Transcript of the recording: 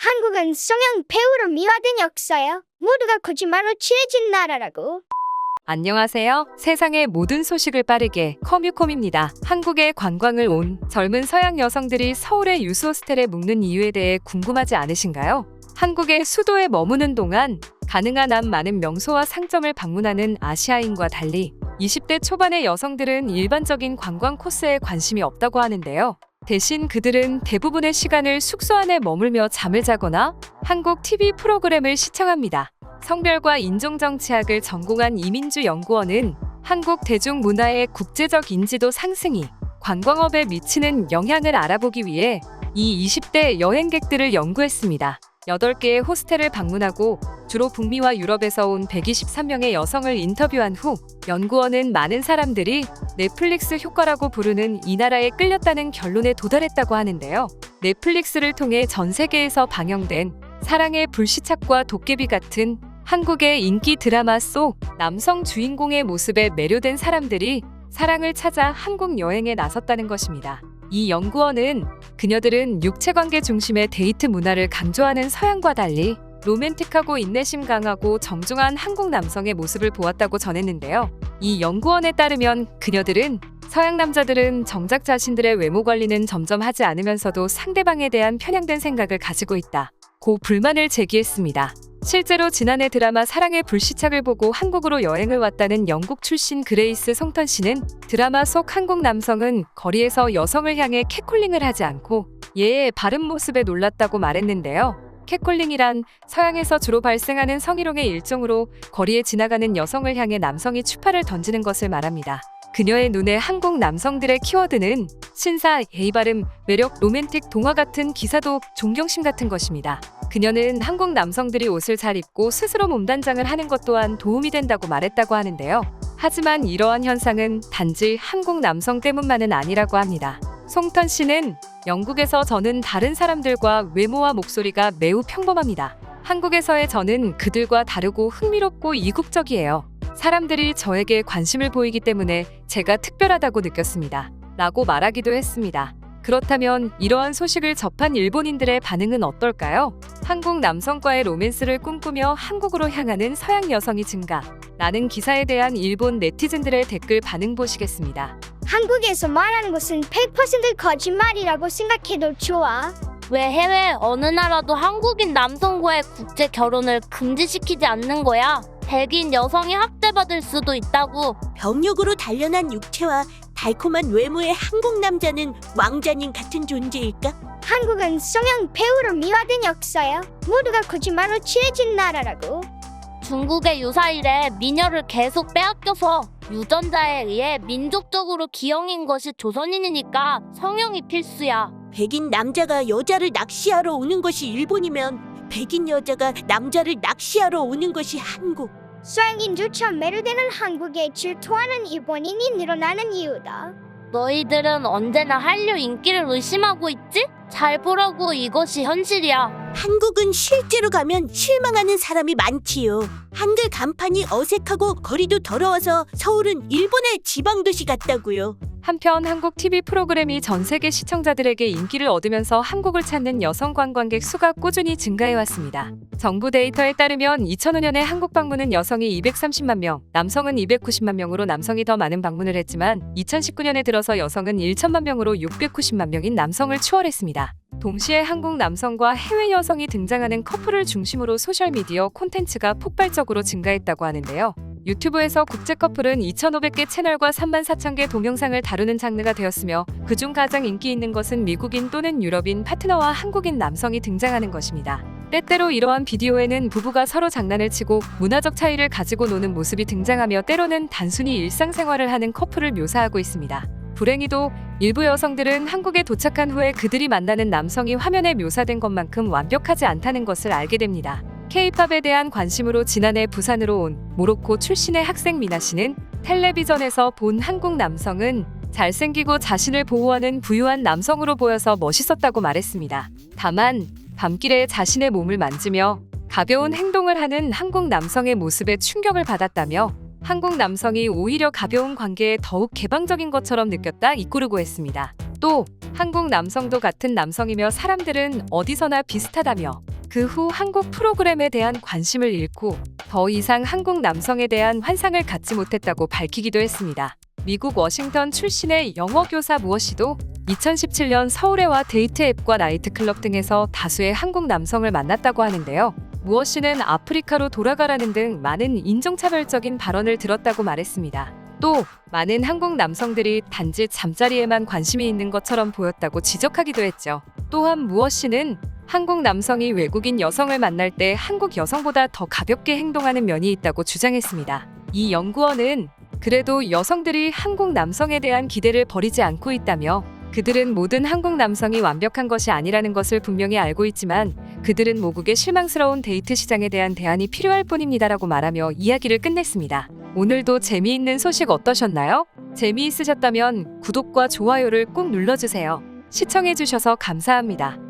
한국은 성형 배우로 미화된 역사야. 모두가 거짓말로 칠해진 나라라고. 안녕하세요. 세상의 모든 소식을 빠르게 커뮤콤입니다. 한국에 관광을 온 젊은 서양 여성들이 서울의 유스호스텔에 묵는 이유에 대해 궁금하지 않으신가요? 한국의 수도에 머무는 동안 가능한 한 많은 명소와 상점을 방문하는 아시아인과 달리 20대 초반의 여성들은 일반적인 관광 코스에 관심이 없다고 하는데요. 대신 그들은 대부분의 시간을 숙소 안에 머물며 잠을 자거나 한국 TV 프로그램을 시청합니다. 성별과 인종정치학을 전공한 이민주 연구원은 한국 대중문화의 국제적 인지도 상승이 관광업에 미치는 영향을 알아보기 위해 이 20대 여행객들을 연구했습니다. 8개의 호스텔을 방문하고 주로 북미와 유럽에서 온 123명의 여성을 인터뷰한 후 연구원은 많은 사람들이 넷플릭스 효과라고 부르는 이 나라에 끌렸다는 결론에 도달했다고 하는데요. 넷플릭스를 통해 전 세계에서 방영된 사랑의 불시착과 도깨비 같은 한국의 인기 드라마 속 남성 주인공의 모습에 매료된 사람들이 사랑을 찾아 한국 여행에 나섰다는 것입니다. 이 연구원은 그녀들은 육체관계 중심의 데이트 문화를 강조하는 서양과 달리 로맨틱하고 인내심 강하고 정중한 한국 남성의 모습을 보았다고 전했는데요. 이 연구원에 따르면 그녀들은 서양 남자들은 정작 자신들의 외모 관리는 점점 하지 않으면서도 상대방에 대한 편향된 생각을 가지고 있다 고 불만을 제기했습니다. 실제로 지난해 드라마 사랑의 불시착을 보고 한국으로 여행을 왔다는 영국 출신 그레이스 송턴 씨는 드라마 속 한국 남성은 거리에서 여성을 향해 캣콜링을 하지 않고 예의 바른 모습에 놀랐다고 말했는데요. 캣콜링이란 서양에서 주로 발생하는 성희롱의 일종으로 거리에 지나가는 여성을 향해 남성이 추파를 던지는 것을 말합니다. 그녀의 눈에 한국 남성들의 키워드는 신사, 예의 바름, 매력, 로맨틱, 동화 같은 기사도 존경심 같은 것입니다. 그녀는 한국 남성들이 옷을 잘 입고 스스로 몸단장을 하는 것 또한 도움이 된다고 말했다고 하는데요. 하지만 이러한 현상은 단지 한국 남성 때문만은 아니라고 합니다. 송턴 씨는 영국에서 저는 다른 사람들과 외모와 목소리가 매우 평범합니다. 한국에서의 저는 그들과 다르고 흥미롭고 이국적이에요. 사람들이 저에게 관심을 보이기 때문에 제가 특별하다고 느꼈습니다. 라고 말하기도 했습니다. 그렇다면 이러한 소식을 접한 일본인들의 반응은 어떨까요? 한국 남성과의 로맨스를 꿈꾸며 한국으로 향하는 서양 여성이 증가. 라는 기사에 대한 일본 네티즌들의 댓글 반응 보시겠습니다. 한국에서 말하는 것은 100% 거짓말이라고 생각해도 좋아. 왜 해외 어느 나라도 한국인 남성과의 국제 결혼을 금지시키지 않는 거야? 백인 여성이 학대받을 수도 있다고. 병력으로 단련한 육체와 달콤한 외모의 한국 남자는 왕자님 같은 존재일까? 한국은 성형 배우로 미화된 역사야. 모두가 거짓말로 칠해진 나라라고. 중국의 유사일에 미녀를 계속 빼앗겨서 유전자에 의해 민족적으로 기형인 것이 조선인이니까 성형이 필수야. 백인 남자가 여자를 낚시하러 오는 것이 일본이면 백인 여자가 남자를 낚시하러 오는 것이 한국. 서양인조차 매료되는 한국에 질투하는 일본인이 늘어나는 이유다. 너희들은 언제나 한류 인기를 의심하고 있지? 잘 보라고, 이것이 현실이야. 한국은 실제로 가면 실망하는 사람이 많지요. 한글 간판이 어색하고 거리도 더러워서 서울은 일본의 지방도시 같다고요. 한편 한국 TV 프로그램이 전 세계 시청자들에게 인기를 얻으면서 한국을 찾는 여성 관광객 수가 꾸준히 증가해왔습니다. 정부 데이터에 따르면 2005년에 한국 방문은 여성이 230만 명, 남성은 290만 명으로 남성이 더 많은 방문을 했지만 2019년에 들어서 여성은 1천만 명으로 690만 명인 남성을 추월했습니다. 동시에 한국 남성과 해외 여성이 등장하는 커플을 중심으로 소셜미디어 콘텐츠가 폭발적으로 증가했다고 하는데요. 유튜브에서 국제 커플은 2,500개 채널과 34,000개 동영상을 다루는 장르가 되었으며 그중 가장 인기 있는 것은 미국인 또는 유럽인 파트너와 한국인 남성이 등장하는 것입니다. 때때로 이러한 비디오에는 부부가 서로 장난을 치고 문화적 차이를 가지고 노는 모습이 등장하며 때로는 단순히 일상생활을 하는 커플을 묘사하고 있습니다. 불행히도 일부 여성들은 한국에 도착한 후에 그들이 만나는 남성이 화면에 묘사된 것만큼 완벽하지 않다는 것을 알게 됩니다. K-팝에 대한 관심으로 지난해 부산으로 온 모로코 출신의 학생 미나 씨는 텔레비전에서 본 한국 남성은 잘생기고 자신을 보호하는 부유한 남성으로 보여서 멋있었다고 말했습니다. 다만 밤길에 자신의 몸을 만지며 가벼운 행동을 하는 한국 남성의 모습에 충격을 받았다며 한국 남성이 오히려 가벼운 관계에 더욱 개방적인 것처럼 느꼈다 이꾸르고 했습니다. 또 한국 남성도 같은 남성이며 사람들은 어디서나 비슷하다며 그 후 한국 프로그램에 대한 관심을 잃고 더 이상 한국 남성에 대한 환상을 갖지 못했다고 밝히기도 했습니다. 미국 워싱턴 출신의 영어 교사 무어 씨도 2017년 서울에와 데이트 앱과 나이트클럽 등에서 다수의 한국 남성을 만났다고 하는데요. 무어 씨는 아프리카로 돌아가라는 등 많은 인종차별적인 발언을 들었다고 말했습니다. 또 많은 한국 남성들이 단지 잠자리에만 관심이 있는 것처럼 보였다고 지적하기도 했죠. 또한 무어 씨는 한국 남성이 외국인 여성을 만날 때 한국 여성보다 더 가볍게 행동하는 면이 있다고 주장했습니다. 이 연구원은 그래도 여성들이 한국 남성에 대한 기대를 버리지 않고 있다며 그들은 모든 한국 남성이 완벽한 것이 아니라는 것을 분명히 알고 있지만 그들은 모국의 실망스러운 데이트 시장에 대한 대안이 필요할 뿐입니다라고 말하며 이야기를 끝냈습니다. 오늘도 재미있는 소식 어떠셨나요? 재미있으셨다면 구독과 좋아요를 꼭 눌러주세요. 시청해주셔서 감사합니다.